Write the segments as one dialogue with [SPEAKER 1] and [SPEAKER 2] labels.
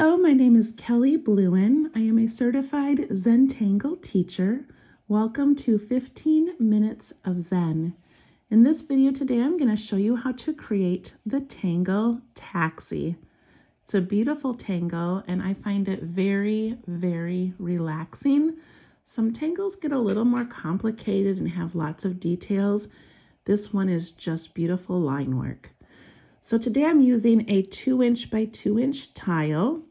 [SPEAKER 1] Hello, my name is Kelly Bluen. I am a certified Zentangle teacher. Welcome to 15 Minutes of Zen. In this video today, I'm going to show you how to create the tangle taxi. It's a beautiful tangle and I find it very, very relaxing. Some tangles get a little more complicated and have lots of details. This one is just beautiful line work. So today I'm using a 2" by 2" tile.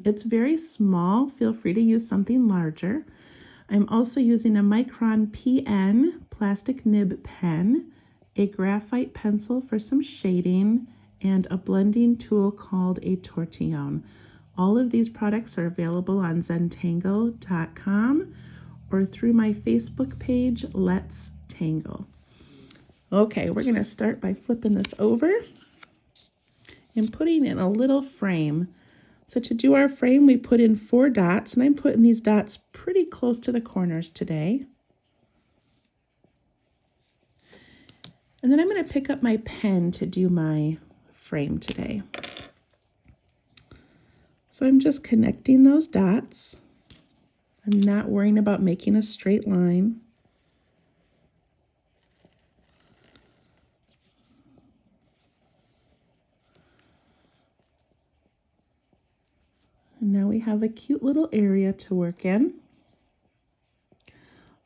[SPEAKER 1] It's very small. Feel free to use something larger. I'm also using a Micron PN plastic nib pen, a graphite pencil for some shading, and a blending tool called a tortillion. All of these products are available on Zentangle.com or through my Facebook page, Let's Tangle. Okay, we're going to start by flipping this over and putting in a little frame. So to do our frame, we put in 4 dots, and I'm putting these dots pretty close to the corners today. And then I'm going to pick up my pen to do my frame today. So I'm just connecting those dots. I'm not worrying about making a straight line. And now we have a cute little area to work in.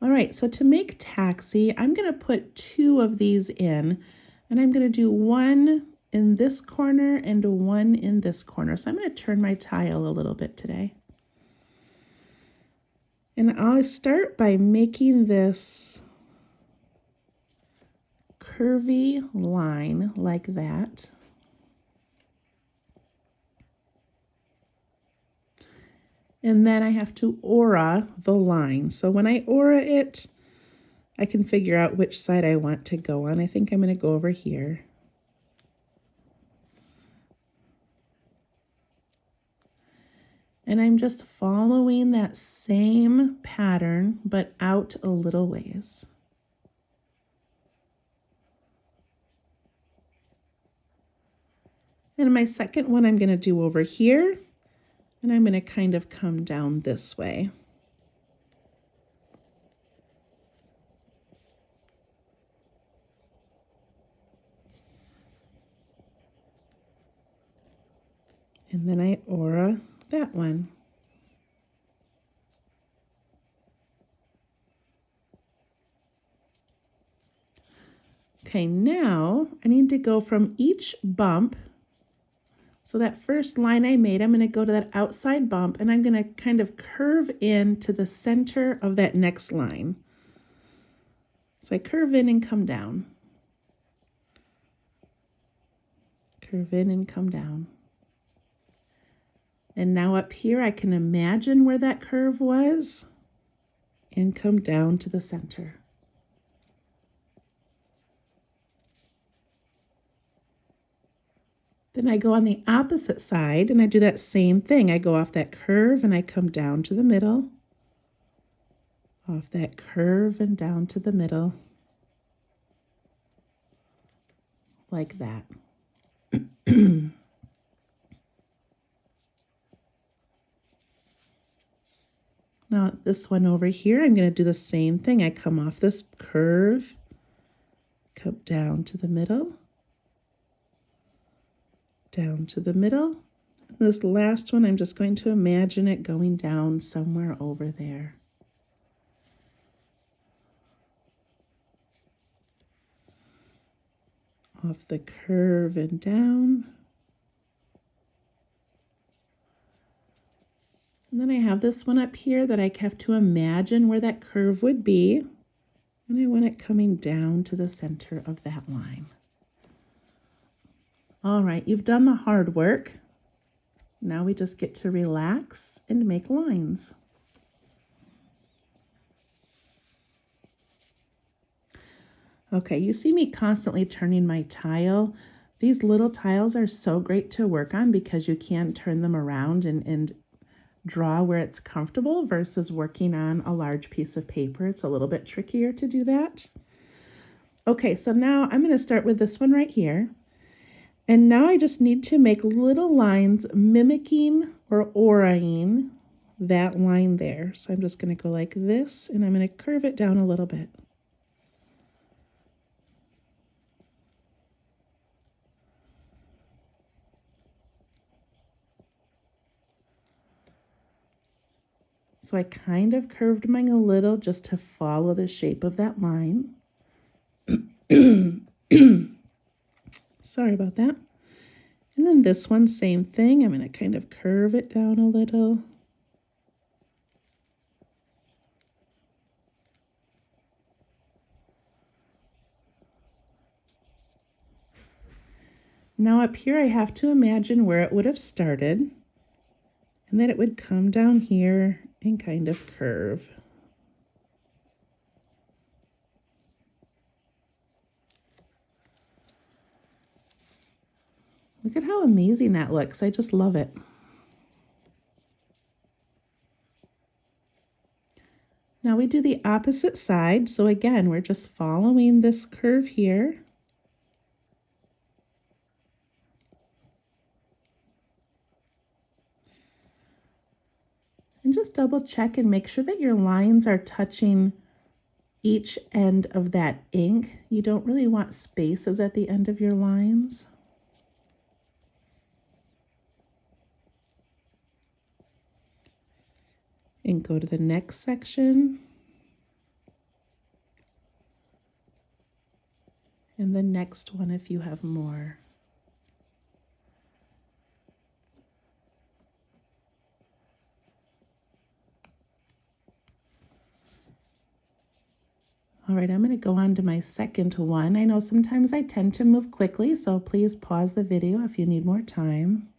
[SPEAKER 1] All right, so to make taxi, I'm going to put 2 of these in, and I'm going to do 1 in this corner and 1 in this corner. So I'm going to turn my tile a little bit today. And I'll start by making this curvy line like that. And then I have to aura the line. So when I aura it, I can figure out which side I want to go on. I think I'm going to go over here. And I'm just following that same pattern, but out a little ways. And my second one I'm going to do over here. And I'm going to kind of come down this way. And then I aura that one. Okay, now I need to go from each bump. So that first line I made, I'm going to go to that outside bump and I'm going to kind of curve in to the center of that next line. So I curve in and come down. Curve in and come down. And now up here I can imagine where that curve was and come down to the center. Then I go on the opposite side and I do that same thing. I go off that curve and I come down to the middle. Off that curve and down to the middle. Like that. Now this one over here, I'm going to do the same thing. I come off this curve, come down to the middle. Down to the middle. This last one, I'm just going to imagine it going down somewhere over there. Off the curve and down. And then I have this one up here that I have to imagine where that curve would be. And I want it coming down to the center of that line. All right, you've done the hard work. Now we just get to relax and make lines. Okay, you see me constantly turning my tile. These little tiles are so great to work on because you can turn them around and draw where it's comfortable versus working on a large piece of paper. It's a little bit trickier to do that. Okay, so now I'm going to start with this one right here. And now I just need to make little lines mimicking or auraing that line there. So I'm just going to go like this, and I'm going to curve it down a little bit. So I kind of curved mine a little just to follow the shape of that line. Sorry about that. And then this one, same thing. I'm going to kind of curve it down a little. Now up here, I have to imagine where it would have started, and then it would come down here and kind of curve. Look at how amazing that looks. I just love it. Now we do the opposite side. So again, we're just following this curve here. And just double check and make sure that your lines are touching each end of that ink. You don't really want spaces at the end of your lines. And go to the next section. And the next one if you have more. All right, I'm going to go on to my second one. I know sometimes I tend to move quickly, so please pause the video if you need more time.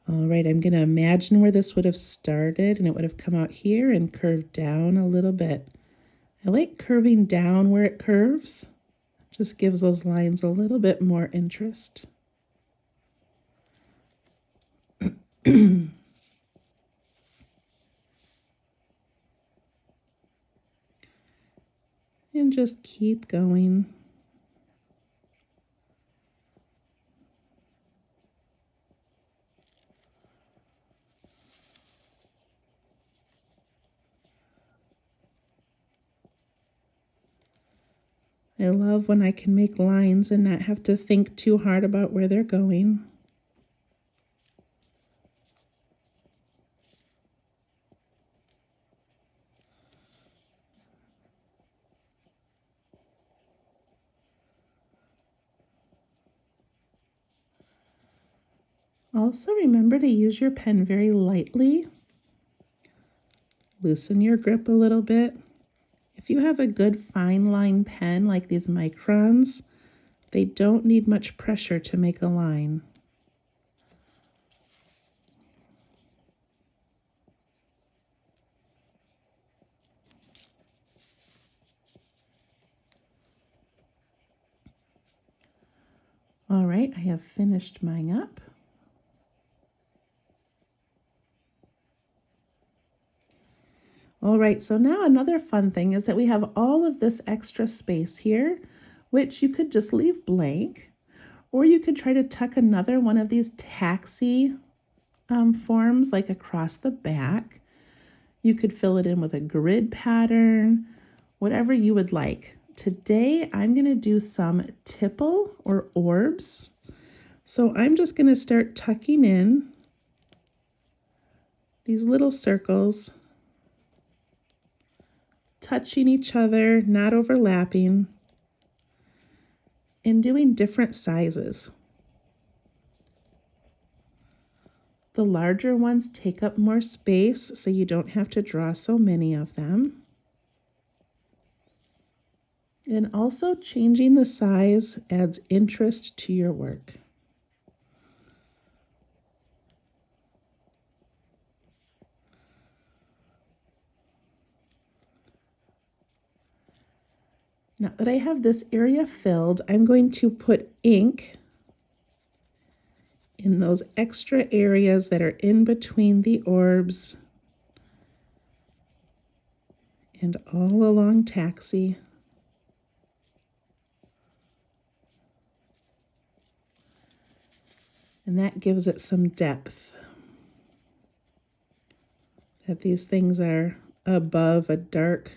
[SPEAKER 1] All right, I'm going to imagine where this would have started, and it would have come out here and curved down a little bit. I like curving down where it curves. Just gives those lines a little bit more interest. And just keep going. I love when I can make lines and not have to think too hard about where they're going. Also, remember to use your pen very lightly. Loosen your grip a little bit. If you have a good fine line pen like these Microns, they don't need much pressure to make a line. All right, I have finished mine up. All right, so now another fun thing is that we have all of this extra space here, which you could just leave blank, or you could try to tuck another one of these taxi forms like across the back. You could fill it in with a grid pattern, whatever you would like. Today, I'm going to do some tipple or orbs. So I'm just going to start tucking in these little circles, touching each other, not overlapping, and doing different sizes. The larger ones take up more space, so you don't have to draw so many of them. And also changing the size adds interest to your work. Now that I have this area filled, I'm going to put ink in those extra areas that are in between the orbs and all along taxi. And that gives it some depth. That these things are above a dark,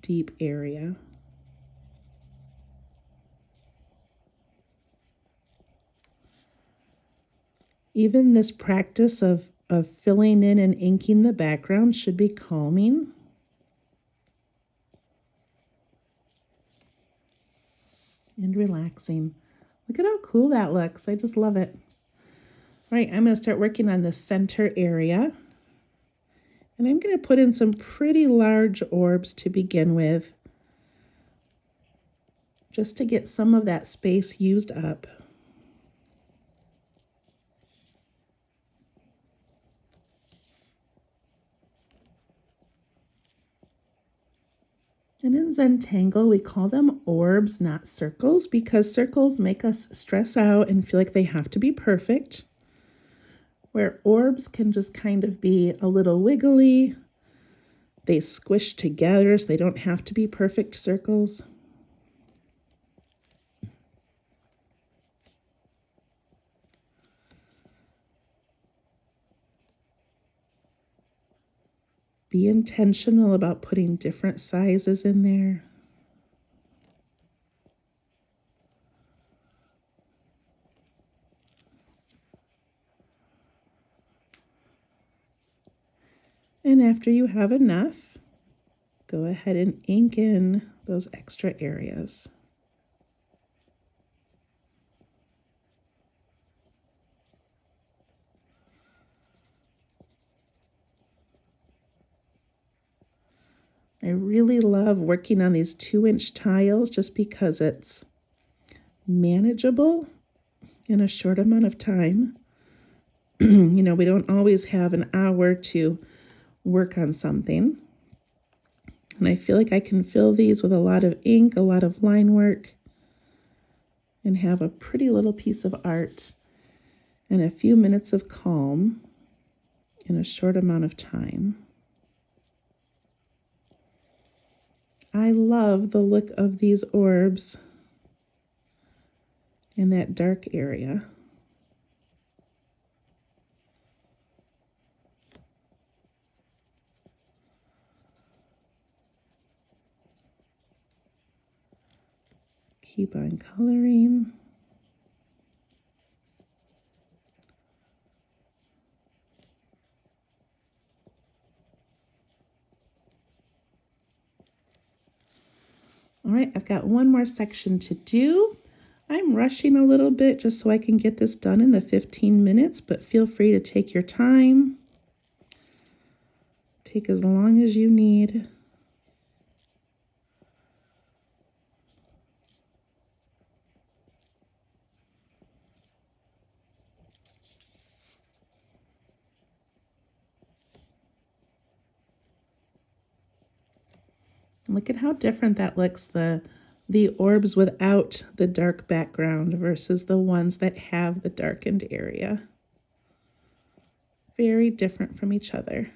[SPEAKER 1] deep area. Even this practice of filling in and inking the background should be calming. And relaxing. Look at how cool that looks. I just love it. All right, I'm going to start working on the center area. And I'm going to put in some pretty large orbs to begin with, just to get some of that space used up. And in Zentangle, we call them orbs, not circles, because circles make us stress out and feel like they have to be perfect, where orbs can just kind of be a little wiggly. They squish together, so they don't have to be perfect circles. Be intentional about putting different sizes in there. And after you have enough, go ahead and ink in those extra areas. I really love working on these 2-inch tiles just because it's manageable in a short amount of time. You know, we don't always have an hour to work on something. And I feel like I can fill these with a lot of ink, a lot of line work, and have a pretty little piece of art and a few minutes of calm in a short amount of time. I love the look of these orbs in that dark area. Keep on coloring. All right, I've got one more section to do. I'm rushing a little bit just so I can get this done in the 15 minutes, but feel free to take your time. Take as long as you need. Look at how different that looks, the orbs without the dark background versus the ones that have the darkened area. Very different from each other.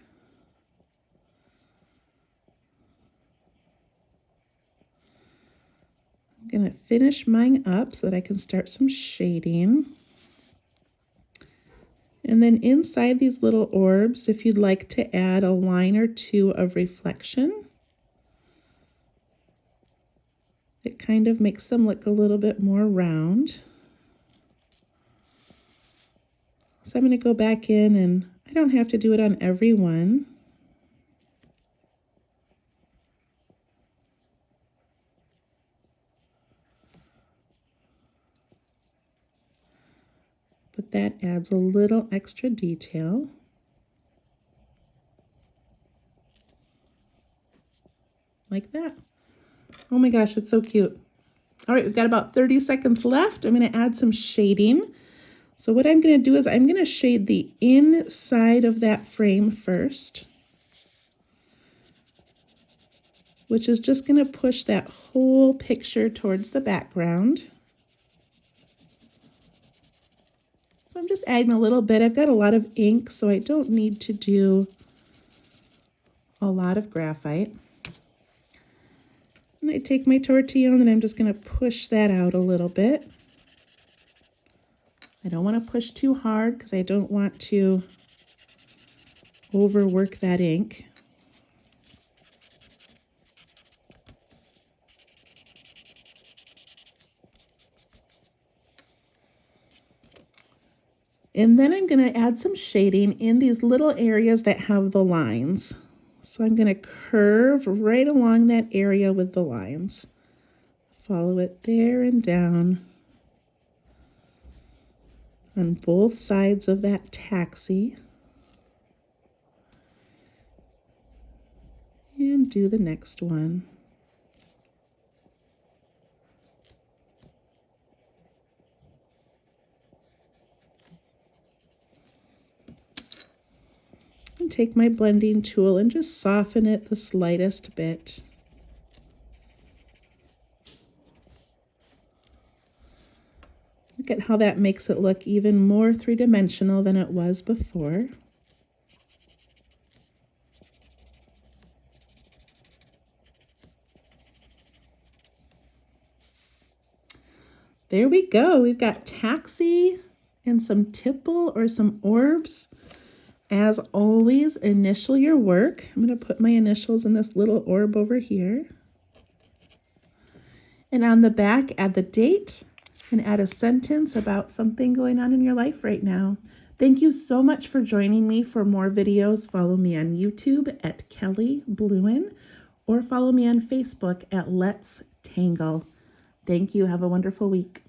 [SPEAKER 1] I'm going to finish mine up so that I can start some shading. And then inside these little orbs, if you'd like to add a line or two of reflection, it kind of makes them look a little bit more round. So I'm going to go back in, and I don't have to do it on every one. But that adds a little extra detail. Like that. Oh my gosh, it's so cute. All right, we've got about 30 seconds left. I'm going to add some shading. So what I'm going to do is I'm going to shade the inside of that frame first, which is just going to push that whole picture towards the background. So I'm just adding a little bit. I've got a lot of ink, so I don't need to do a lot of graphite. And I take my tortillion and I'm just going to push that out a little bit. I don't want to push too hard because I don't want to overwork that ink. And then I'm going to add some shading in these little areas that have the lines. So I'm going to curve right along that area with the lines. Follow it there and down on both sides of that taxi. And do the next one. And take my blending tool and just soften it the slightest bit. Look at how that makes it look even more three-dimensional than it was before. There we go. We've got taxi and some tipple or some orbs. As always, initial your work. I'm going to put my initials in this little orb over here. And on the back, add the date and add a sentence about something going on in your life right now. Thank you so much for joining me. For more videos, follow me on YouTube at Kelly Bluen or follow me on Facebook at Let's Tangle. Thank you. Have a wonderful week.